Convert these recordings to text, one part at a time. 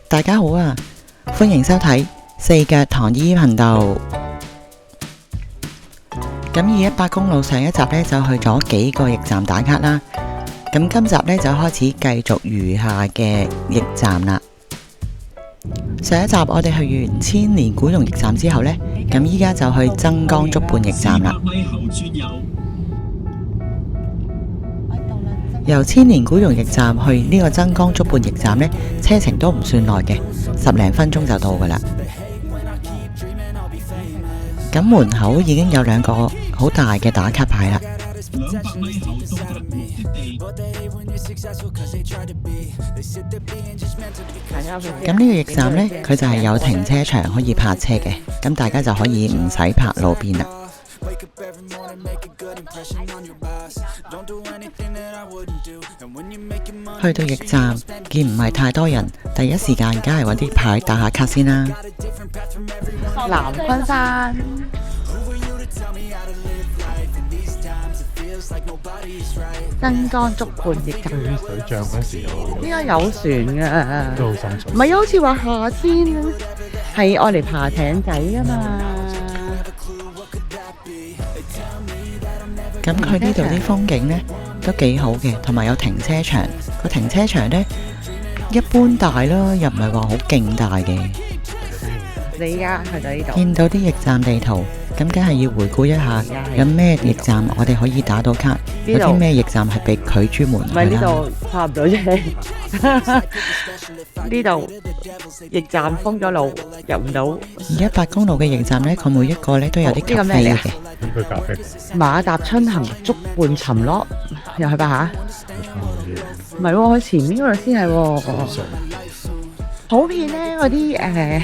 大家好啊，歡迎收睇四腳唐姨頻道。咁218公路上一集呢，就去咗幾個驛站打卡啦。咁今集呢，就開始繼續餘下嘅驛站啦。上一集我哋去完千年古榕驛站之後呢，咁依家就去曾江竹畔驛站啦。由千年古榕驛站去呢個曾江竹畔驛站呢，車程都唔算耐嘅，10零分鐘就到噶啦。咁門口已經有2個好大嘅打卡牌啦。200米後到達目的地。咁呢個驛站呢，佢就係有停車場可以泊車嘅，咁大家就可以唔使泊路邊啦。去到驛站見唔係太多人，第一時間梗係揾啲牌打下卡先啦。南昆山曾江竹畔驛站，水漲嗰時候應該有船噶，都好深水。唔係好似話夏天係愛嚟爬艇仔啊嘛。咁佢呢度啲風景呢都幾好嘅，同埋有停車場。個停車場呢一般大啦，又唔係話好勁大嘅。你而家去到呢度，見到啲驛站地圖，咁梗係要回顧一下，有咩驛站我哋可以打到卡，有啲咩驛站係被拒諸門唔係呢外啦。度拍唔到啫。呢度驛站封咗路，入唔到。218公路嘅驛站呢，佢每一個呢都有啲咖啡嘅。咁佢咖啡馬踏春行竹畔尋樂，又去吧吓？唔係喎，佢前面嗰度先係喎。普遍咧嗰啲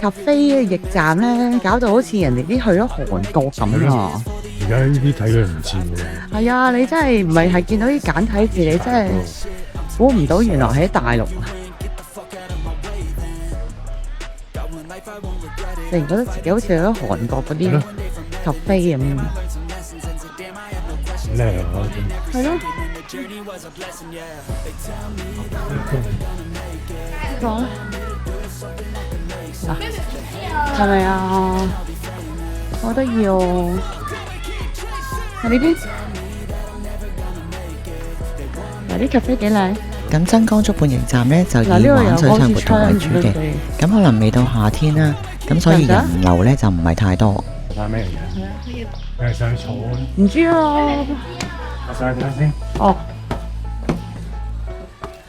咖啡嘅驛站咧，搞到好似人哋啲去咗韓國咁啊！而家呢啲睇佢唔似喎。係啊，你真係唔係見到啲簡體字，你真係估唔到原來喺大陸啊！突然覺得自己好似去咗韓國嗰啲咖啡咁。叻啊！係咯。講係咪啊？好得意哦！喺呢邊，嗱啲咖啡幾靚。咁曾江竹畔驛站呢，就以玩水上活動為主嘅，咁可能未到夏天啦，咁所以人流呢就唔係太多。睇咩嘢？你係上去坐？唔知啊。我上去睇下先。哦。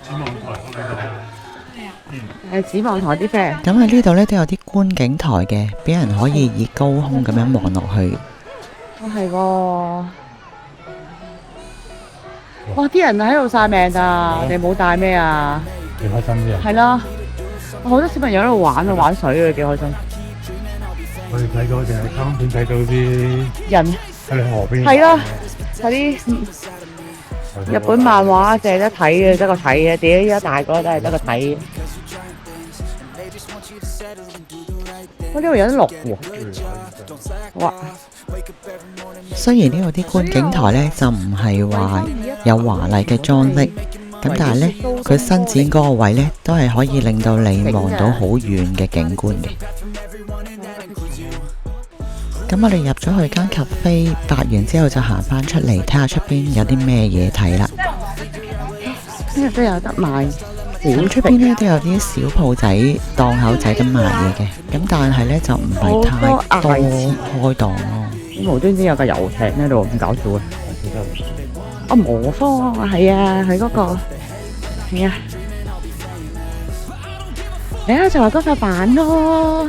展望台嗰度。展望台啲啡。咁喺呢度呢，都有啲觀景台嘅，俾人可以以高空咁樣望落去。係喎。哇！啲人喺度晒命㗎，你冇帶咩啊？幾開心啲啊！係啦，好多小朋友喺度玩啊，玩水啊，幾開心。我哋睇到淨係卡通片睇到啲人喺河邊。係啦，睇啲日本漫畫淨係得睇嘅，得個睇嘅。屌依家大個都係得個睇嘅。我呢度有得落喎，哇！雖然呢度啲觀景台呢，就唔係話有華麗嘅裝飾，咁但係呢，佢伸展嗰個位呢，都係可以令到你望到好遠嘅景觀嘅。咁我哋入咗去間咖啡，拍完之後就行翻出嚟睇下出邊有啲咩嘢睇啦。呢度都有得賣。咁出邊呢都有啲小鋪仔、檔口仔咁賣嘢嘅，咁但係呢就唔係太多開檔咯。無端端有架遊艇喺度，咁搞笑啊！啊魔方啊，係啊，係嗰個係啊，嚟啊就係嗰塊板咯。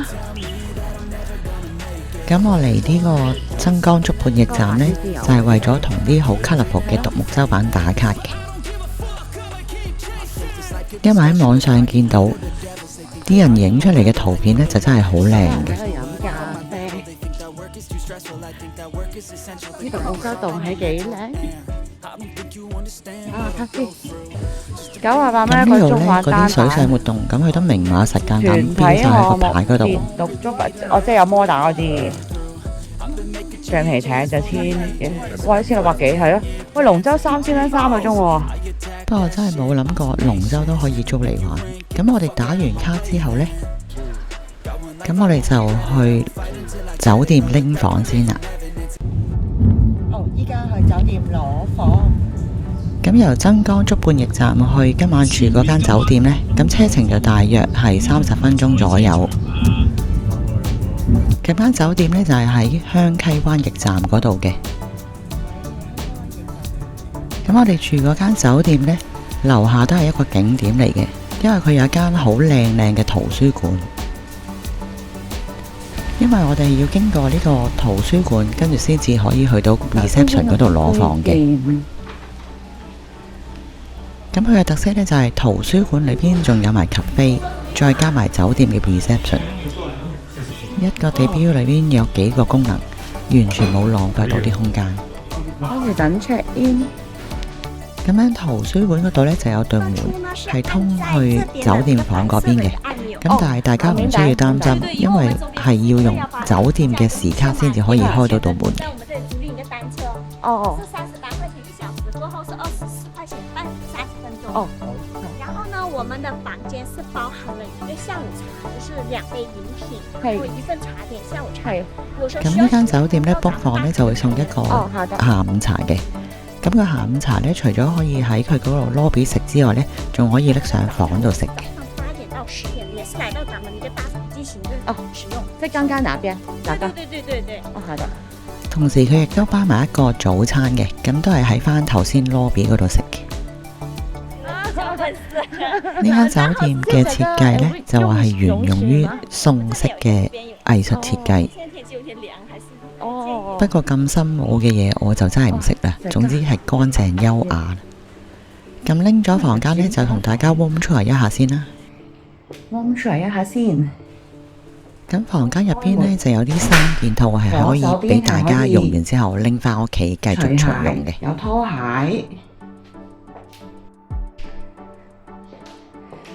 咁我嚟呢個曾江竹畔驛站呢，就係為咗同啲好 colourful 嘅獨木舟板打卡嘅。因為喺網上見到啲人影出嚟嘅圖片呢，就真係好靚嘅。飲咖啡，呢獨木舟棟起幾靚啊！卡先98蚊一個鐘玩單板。嗰啲水上活動，咁佢都明碼實價咁標晒喺個牌嗰度。獨足哦，即係有摩打嗰啲。橡皮艇就千，哇1600幾係咯。喂，龍舟3000蚊3個鐘喎。不過真係冇諗過龍舟都可以租嚟玩，咁我哋打完卡之後呢，咁我哋就去酒店拎房先啦。依家去酒店攞房。咁由真江竹半驛站去今晚住嗰間酒店呢，咁車程就大約係30分鐘左右。咁間酒店呢，就係喺香溪灣驛站嗰度嘅。咁我哋住嗰間酒店呢，樓下都係一個景點嚟嘅，因為佢有一間好靚嘅圖書館。因為我哋要經過呢個圖書館，跟住先至可以去到 reception 嗰度攞房嘅。咁佢嘅特色呢，就係圖書館裏邊仲有埋 cafe， 再加埋酒店嘅 reception。一個地標裏邊有幾個功能，完全冇浪費到啲空間。跟住等 check in。咁樣圖書館嗰度呢，就有對門係通去酒店房嗰邊嘅。咁但係大家唔需要擔心，因為係要用酒店嘅時卡先至可以開到道門嘅。哦。是38塊錢1小時，過後是24塊錢半30分鐘。哦。然後呢，我們的房間是包含了一個下午茶，就是2杯飲品，還有一份茶點下午茶。咁呢間酒店呢 book 房呢，就會送一個下午茶嘅。咁個下午茶呢，除咗可以喺佢嗰度 lobby 食之外呢，仲可以拎上房度食嘅。8點到10點，也是來到咱們一個大堂進行使用。即係剛剛那邊，哪個？對。哦，好的。同時佢亦都包埋一個早餐嘅，咁都係喺翻頭先 lobby 嗰度食嘅。呢間酒店嘅設計呢，就話係沿用於宋式嘅藝術設計。不過咁深奧嘅嘢我就真係唔識啦。總之係乾淨優雅。咁拎咗房間呢，就同大家 warm tour 一下先啦。warm tour 一下先。咁房間入邊呢，就有啲3件套係可以俾大家用完之後拎翻屋企繼續重用嘅。有拖鞋。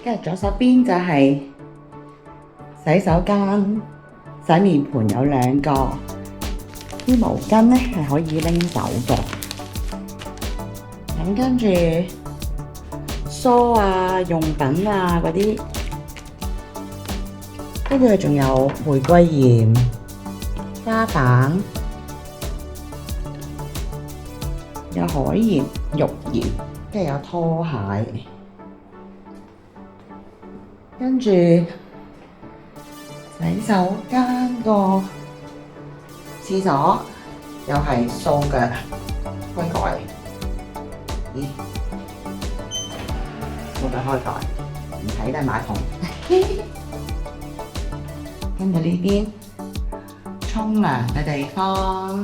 跟住左手邊就係洗手間，洗面盤有2個，啲毛巾呢係可以拎走嘅。咁跟住梳啊、用品啊嗰啲，跟住仲有玫瑰鹽、花瓣，有海鹽、浴鹽，跟住有拖鞋。跟住洗手間個廁所又係掃腳開蓋，咦？掃腳開蓋，唔睇都係馬桶。跟住呢邊沖涼嘅地方，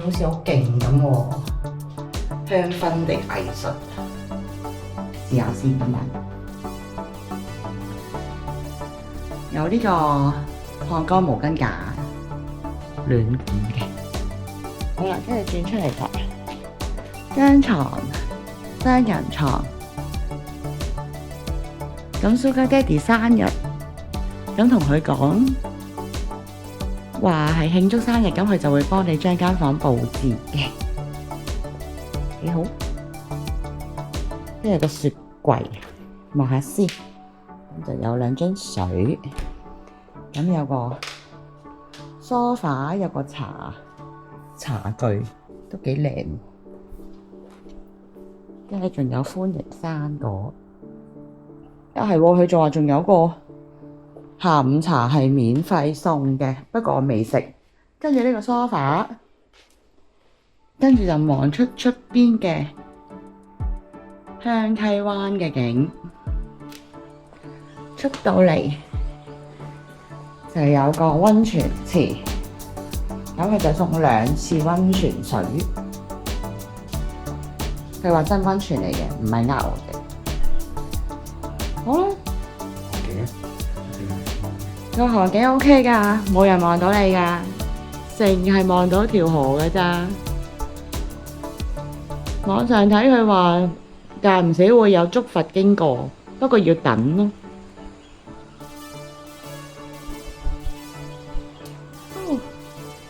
好似好勁咁喎，香薰的藝術。試下先咁樣，有呢個燙乾毛巾架，暖感嘅。好啦，跟住轉出嚟睇張床，雙人床。咁蘇家爹哋生日，咁同佢講話係慶祝生日，咁佢就會幫你將間房佈置嘅，幾好。跟住個雪櫃，望下先，咁就有2樽水，咁有個梳化，有個茶具，都幾靚。跟住仲有歡迎生果，係喎，佢仲話仲有個下午茶係免費送嘅，不過我未食。跟住呢個梳化，跟住就望出邊嘅香溪灣嘅景，出到嚟就有個溫泉池，咁佢就送2次溫泉水。佢話真溫泉嚟嘅，唔係呃我嘅。好啦，個河景 OK 㗎，冇人望到你㗎，淨係望到條河㗎咋。網上睇佢話間唔時會有竹筏經過，不過要等咯。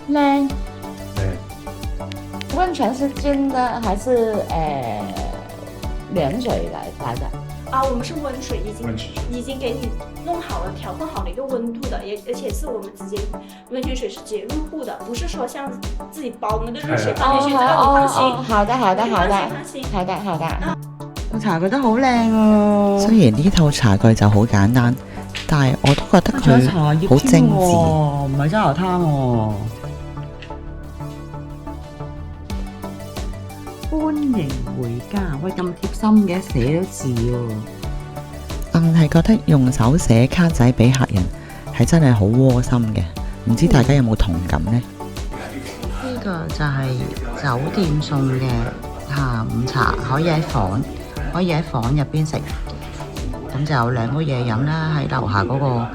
靚。溫泉是煎的還是涼水來的。啊，我们是温水，温水已经给你弄好了，调控好了一个温度的，而且是我们直接温泉水是直接入户的，不是说像自己煲那个热水放进去，这个你放心。好的，好的，好的，放心。好的，好的。個茶具都好靚啊！雖然呢套茶具就好簡單，但係我都覺得佢好精緻。唔係真油湯喎。歡迎回家，喂咁貼心嘅，寫咗字喎。硬係覺得用手寫卡仔俾客人係真係好窩心嘅，唔知大家有冇同感呢？呢個就係酒店送嘅下午茶，可以喺房入邊食，咁就有2杯嘢飲啦，喺樓下嗰個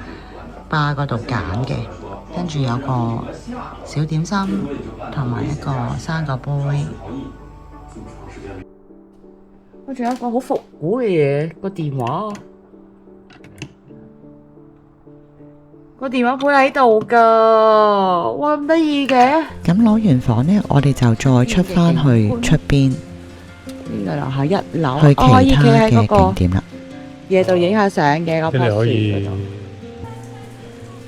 吧嗰度揀嘅，跟住有個小點心同埋一個生果杯。我仲有一個好復古嘅嘢，個電話本喺度㗎，哇咁得意嘅！咁攞完房呢，我哋就再出返去出邊，呢個樓下1樓，去其他可以企喺嗰嘅個景點啦。嘢度影下相嘅個跟住可 post 以嗰度。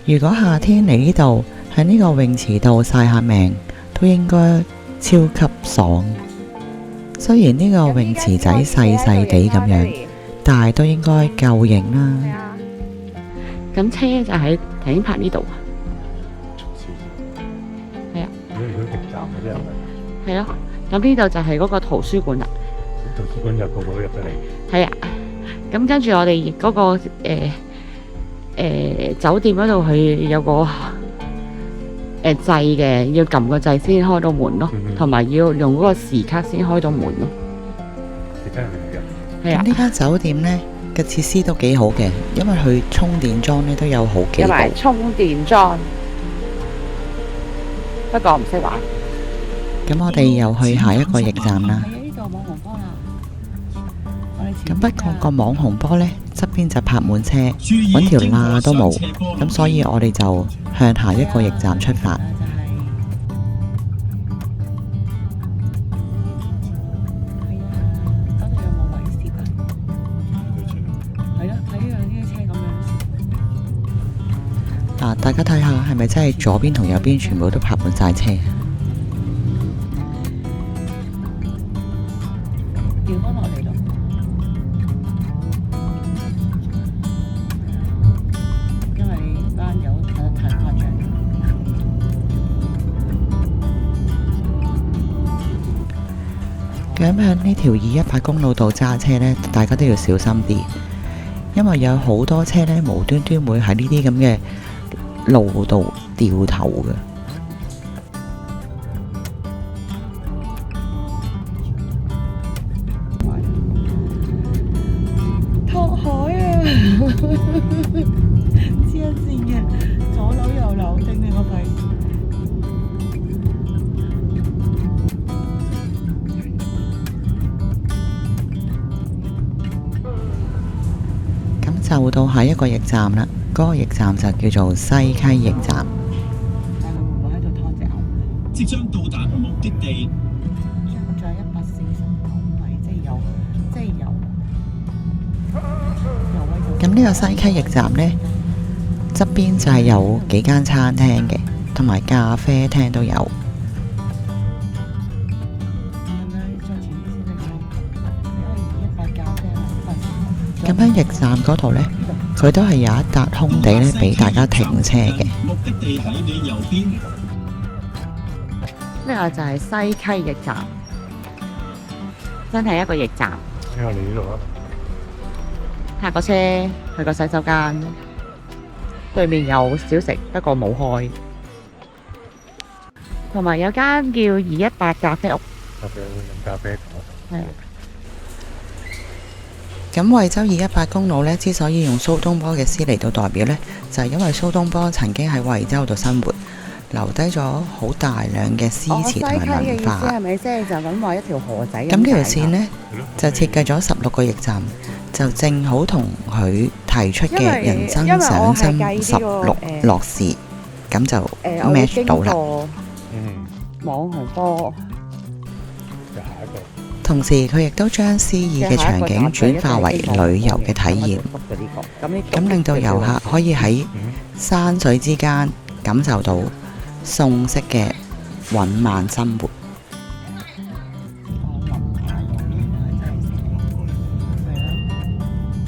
如果夏天嚟呢度喺呢個泳池度曬下命，都應該超級爽。雖然呢個泳池仔細細地咁樣，但係都應該夠型啦。咁車就喺頭先拍呢度，係啊，如果極站嗰啲係咪？係咯。咁呢度就係嗰個圖書館啦。圖書館就個個都入得嚟。係啊。咁跟住我哋嗰個酒店嗰度佢有個掣嘅，要撳個掣先開到門咯，同埋要用嗰個時卡先開到門咯。時卡係咪入？係啊咁。呢間酒店呢嘅設施都幾好嘅，因為佢充電樁呢都有好幾部。有埋充電樁，不過我唔識玩。咁我哋又去下一個驛站啦。呢度網紅波啦。咁不過個網紅波呢側邊就泊滿車，揾條罅都冇，咁所以我哋就向下一個驛站出發。嗱，大家睇下係咪真係左邊同右邊全部都泊滿晒車？調翻落嚟咯。因為班友睇得太誇張。咁喺呢條218公路度揸車呢，大家都要小心啲，因為有好多車呢無端端會喺呢啲咁嘅路度掉頭嘅。拓海啊！黐一線嘅，左扭右扭，頂你個肺！咁就到下一個驛站啦，嗰個驛站就叫做西溪驛站。但係會唔會喺度劏隻牛？即將到達目的地。仲有149米，即係有咁呢個西溪驛站呢，側邊就係有幾間餐廳嘅，同埋咖啡廳都有。咁喺驛站嗰度呢，佢都係有一笪空地呢俾大家停車嘅。目的地喺你右邊。呢個就係西溪驛站，真係一個驛站。因為你呢度啊。下個車去個洗手間，對面有小食，不過冇開。同埋有間叫218咖啡屋，咖啡飲咖啡。係啊。咁惠州218公路呢，之所以用蘇東坡嘅詩嚟到代表呢，就係因為蘇東坡曾經喺惠州度生活，留低咗好大量嘅詩詞同埋文化。係咪即係就咁話一條河仔？咁呢條線呢，就設計咗16個驛站，就正好同佢提出嘅人生賞心16樂事，咁就 match 到啦。網紅波。就下一個。同時佢亦都將詩意嘅場景轉化為旅遊嘅體驗，咁令到遊客可以喺山水之間感受到宋式嘅韻慢生活。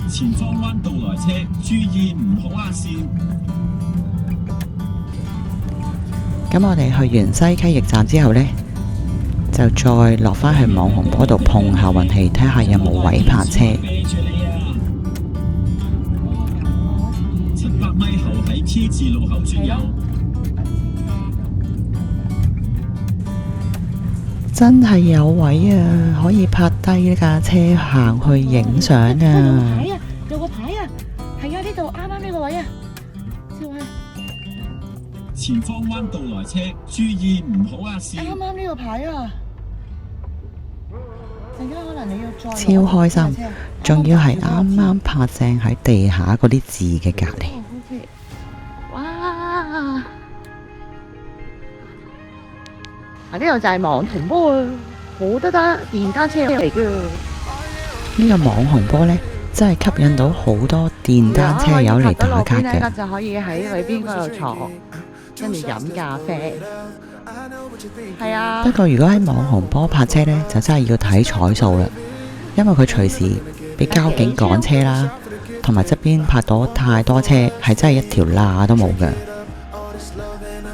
前方彎道來車，注意唔好壓線。咁我哋去完西溪驛站之後呢，就再落返去網紅坡度碰下運氣，睇下有冇位泊車。啤住你啊！700米後喺 T 字路口轉右。真係有位啊，可以泊低呢架車行去影相啊！有個牌啊，係啊，呢度啱啱呢個位啊，照下。前方彎道來車，注意唔好壓線。啱啱呢個牌啊，陣間可能你要再超開心，仲要係啱啱泊正喺地下嗰啲字嘅隔離。哇！呢度就係網紅坡啊，好得電單車嚟㗎。呢個網紅坡呢，真係吸引到好多電單車友嚟打卡嘅。就可以喺裏邊嗰度坐，跟住飲咖啡。係啊。不過如果喺網紅坡泊車呢，就真係要睇彩數啦，因為佢隨時俾交警趕車啦，同埋側邊泊到太多車，係真係一條罅都冇嘅。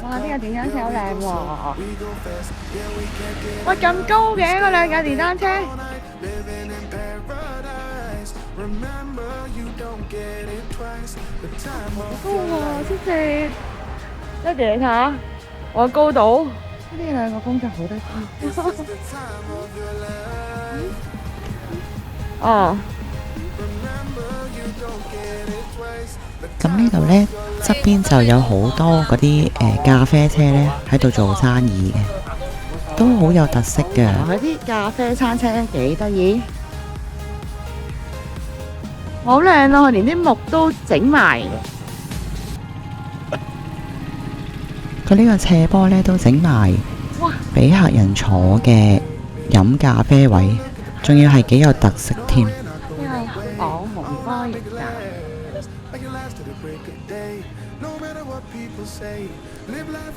哇！呢架電單車好靚喎！喂，咁高嘅嗰兩架電單車，好高喎！謝謝，多謝你睇下我高度，呢兩個工作好得意。哦。咁呢度呢，側邊就有好多嗰啲咖啡車呢喺度做生意嘅，都好有特色嘅。佢啲咖啡餐車幾得意，好靚咯！佢連啲木都整埋。佢呢個斜坡呢都整埋，俾客人坐嘅飲咖啡位，仲要係幾有特色添。呢個網紅坡驛站。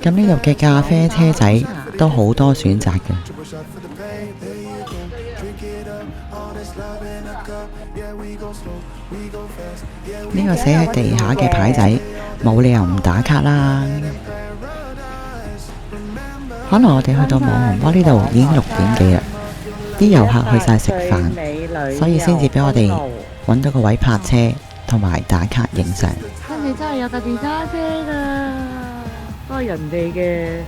咁呢度嘅咖啡車仔都好多選擇嘅。呢個寫喺地下嘅牌仔，冇理由唔打卡啦。可能我哋去到網紅坡呢度已經6點幾啦，啲遊客去晒食飯，所以先至俾我哋揾到個位泊車同埋打卡影相。真係真係有架電單車㗎，都係人哋嘅。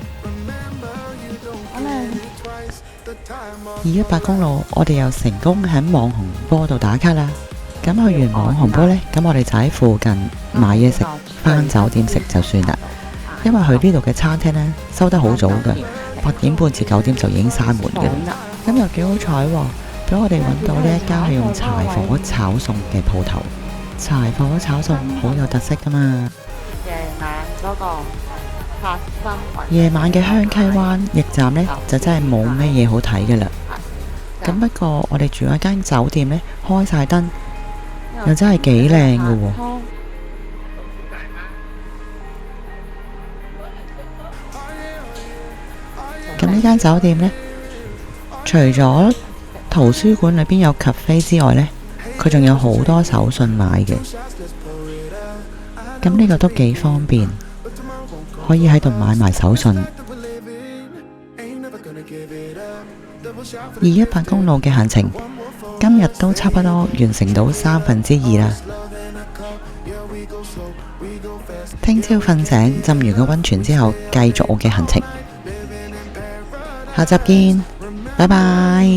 好靚218公路，我哋又成功喺網紅坡度打卡啦。咁去完網紅坡呢，咁我哋就喺附近買嘢食，返酒店食就算啦。因為佢呢度嘅餐廳呢，收得好早㗎，8點半至9點就已經閂門嘅啦。咁又幾好彩喎，俾我哋揾到呢一間係用柴火炒餸嘅鋪頭。柴火炒餸好有特色㗎嘛。夜晚嗰個發生夜晚嘅香溪灣驛站呢，就真係冇咩嘢好睇㗎啦。咁不過我哋住嗰間酒店呢，開晒燈，又真係幾靚㗎喎。咁呢間酒店呢，除咗圖書館裏邊有咖啡之外呢，佢仲有好多手信買嘅。咁呢個都幾方便，可以喺度買埋手信。218公路嘅行程今日都差不多完成到2/3啦。聽朝瞓醒浸完個溫泉之後，繼續我嘅行程。下集見，拜拜。